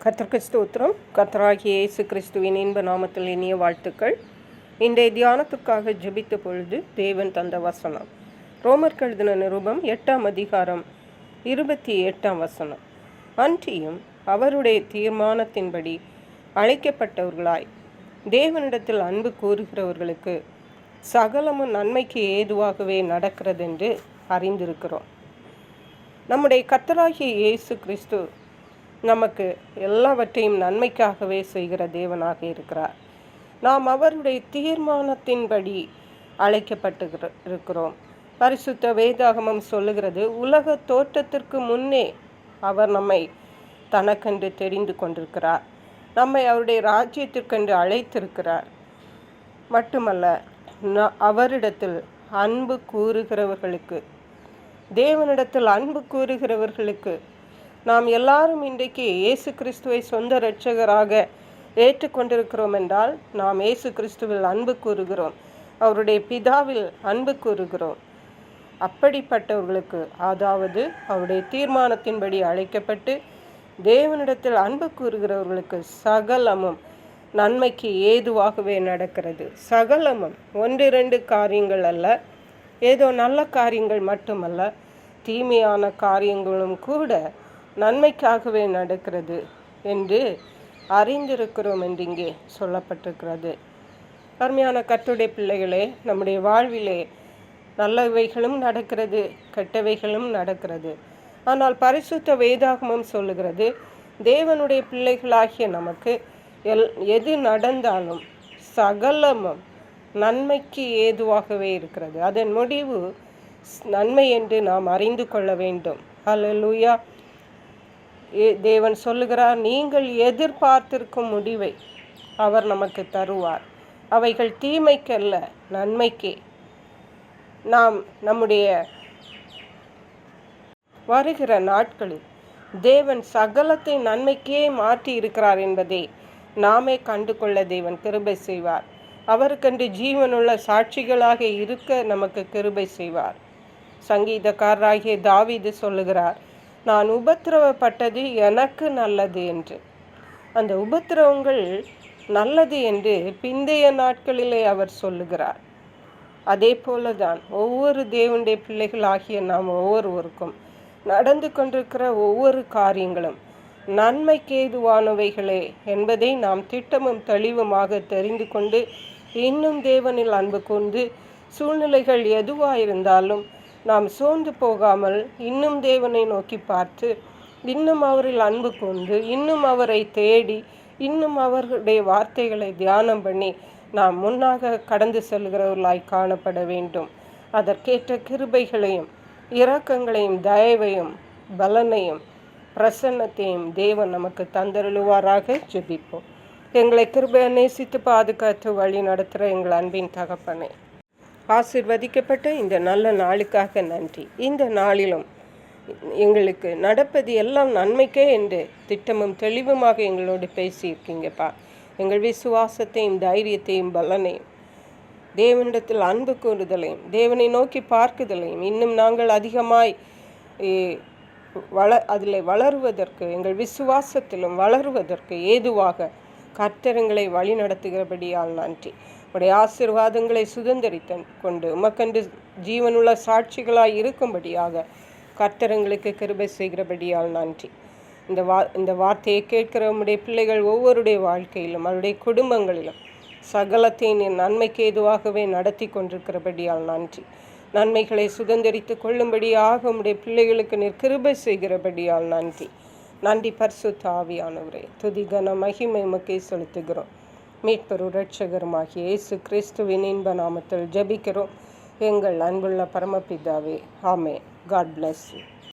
கர்த்தருக்கு ஸ்தோத்திரம். கர்த்தராகிய இயேசு கிறிஸ்துவின் இன்ப நாமத்தில் இனிய வாழ்த்துக்கள். இன்றைய தியானத்துக்காக ஜெபித்த பொழுது தேவன் தந்த வசனம் ரோமருக்கு எழுதின நிருபம் 8ஆம் அதிகாரம் 28ஆம் வசனம். அன்றியும் அவருடைய தீர்மானத்தின்படி அழைக்கப்பட்டவர்களாய் தேவனிடத்தில் அன்பு கூறுகிறவர்களுக்கு சகலமும் நன்மைக்கு ஏதுவாகவே நடக்கிறதென்று அறிந்திருக்கிறோம். நம்முடைய கர்த்தராகிய இயேசு கிறிஸ்து நமக்கு எல்லாவற்றையும் நன்மைக்காகவே செய்கிற தேவனாக இருக்கிறார். நாம் அவருடைய தீர்மானத்தின்படி அழைக்கப்பட்டு இருக்கிறோம். பரிசுத்த வேதாகமம் சொல்லுகிறது, உலக தோற்றத்திற்கு முன்னே அவர் நம்மை தனக்கென்று தெரிந்து கொண்டிருக்கிறார். நம்மை அவருடைய ராஜ்யத்திற்கென்று அழைத்திருக்கிறார். மட்டுமல்ல, அவரிடத்தில் அன்பு கூறுகிறவர்களுக்கு, தேவனிடத்தில் அன்பு கூறுகிறவர்களுக்கு, நாம் எல்லாரும் இன்றைக்கு இயேசு கிறிஸ்துவை சொந்த இரட்சகராக ஏற்றுக்கொண்டிருக்கிறோம் என்றால் நாம் இயேசு கிறிஸ்துவில் அன்பு கூறுகிறோம், அவருடைய பிதாவில் அன்பு கூறுகிறோம். அப்படிப்பட்டவர்களுக்கு, அதாவது அவருடைய தீர்மானத்தின்படி அழைக்கப்பட்டு தேவனிடத்தில் அன்பு கூறுகிறவர்களுக்கு சகலமும் நன்மைக்கு ஏதுவாகவே நடக்கிறது. சகலமும் 1-2 காரியங்கள் அல்ல, ஏதோ நல்ல காரியங்கள் மட்டுமல்ல, தீமையான காரியங்களும் கூட நன்மைக்காகவே நடக்கிறது என்று அறிந்திருக்கிறோம் என்று இங்கே சொல்லப்பட்டிருக்கிறது. அருமையான கர்த்தருடைய பிள்ளைகளே, நம்முடைய வாழ்விலே நல்லவைகளும் நடக்கிறது, கெட்டவைகளும் நடக்கிறது. ஆனால் பரிசுத்த வேதாகமம் சொல்லுகிறது, தேவனுடைய பிள்ளைகளாகிய நமக்கு எது நடந்தாலும் சகலமும் நன்மைக்கு ஏதுவாகவே இருக்கிறது. அதன் முடிவு நன்மை என்று நாம் அறிந்து கொள்ள வேண்டும். ஹல்லேலூயா. தேவன் சொல்லுகிறார், நீங்கள் எதிர்பார்த்திருக்கும் முடிவை அவர் நமக்கு தருவார். அவைகள் தீமைக்கல்ல, நன்மைக்கே. நாம் நம்முடைய வருகிற நாட்களில் தேவன் சகலத்தை நன்மைக்கே மாற்றி இருக்கிறார் என்பதை நாமே கண்டு கொள்ள தேவன் கிருபை செய்வார். அவருக்கென்று ஜீவனுள்ள சாட்சிகளாக இருக்க நமக்கு கிருபை செய்வார். சங்கீதக்காரராகிய தாவீது சொல்லுகிறார், நான் உபத்திரவப்பட்டது எனக்கு நல்லது என்று. அந்த உபத்திரவங்கள் நல்லது என்று பிந்தைய நாட்களிலே அவர் சொல்லுகிறார். அதே போலதான் ஒவ்வொரு தேவனுடைய பிள்ளைகளாகிய நாம் ஒவ்வொருவருக்கும் நடந்து கொண்டிருக்கிற ஒவ்வொரு காரியங்களும் நன்மைக்கு ஏதுவானவைகளே என்பதை நாம் திட்டமும் தெளிவுமாக தெரிந்து கொண்டு இன்னும் தேவனில் அன்பு கொண்டு சூழ்நிலைகள் எதுவாயிருந்தாலும் நாம் சோர்ந்து போகாமல் இன்னும் தேவனை நோக்கி பார்த்து இன்னும் அவரில் அன்பு கொண்டு இன்னும் அவரை தேடி இன்னும் அவர்களுடைய வார்த்தைகளை தியானம் பண்ணி நாம் முன்னாக கடந்து செல்கிறவர்களாய் காணப்பட வேண்டும். அதற்கேற்ற கிருபைகளையும் இரக்கங்களையும் தயவையும் பலனையும் பிரசன்னத்தையும் தேவன் நமக்கு தந்தருளுவாராக. ஜெபிப்போம். எங்களை கிருபையை நேசித்து பாதுகாத்து வழி நடத்துகிற எங்கள் அன்பின் தகப்பனே, ஆசீர்வதிக்கப்பட்ட இந்த நல்ல நாளுக்காக நன்றி. இந்த நாளிலும் எங்களுக்கு நடப்பது எல்லாம் நன்மைக்கே என்று திட்டமும் தெளிவுமாக எங்களோடு பேசியிருக்கீங்கப்பா. எங்கள் விசுவாசத்தையும் தைரியத்தையும் பலனையும் தேவனிடத்தில் அன்பு கூறுதலையும் தேவனை நோக்கி பார்க்குதலையும் இன்னும் நாங்கள் அதிகமாய் அதில் வளருவதற்கு, எங்கள் விசுவாசத்திலும் வளருவதற்கு ஏதுவாக கர்த்தரங்களை வழி நடத்துகிறபடியால் நன்றி. உடைய ஆசீர்வாதங்களை சுதந்திரித்து கொண்டு உமக்கென்று ஜீவனுள்ள சாட்சிகளாய் இருக்கும்படியாக கர்த்தரங்களுக்கு கிருபை செய்கிறபடியால் நன்றி. இந்த வார்த்தையை கேட்கிற உம்முடைய பிள்ளைகள் ஒவ்வொருடைய வாழ்க்கையிலும் அவருடைய குடும்பங்களிலும் சகலத்தையும் நன்மைக்கு ஏதுவாகவே நடத்தி கொண்டிருக்கிறபடியால் நன்றி. நன்மைகளை சுதந்திரித்து கொள்ளும்படியாக உம்முடைய பிள்ளைகளுக்கு நீர் கிருபை செய்கிறபடியால் நன்றி. நன்றி பரிசுத்த ஆவியானவரே. துதி கன மகிமை உமக்கே செலுத்துகிறோம். மீட்பரும் இரட்சகருமாகிய இயேசு கிறிஸ்துவின் இன்ப நாமத்தில் ஜெபிக்கிறோம் எங்கள் அன்புள்ள பரமபிதாவே. ஆமென். God bless you.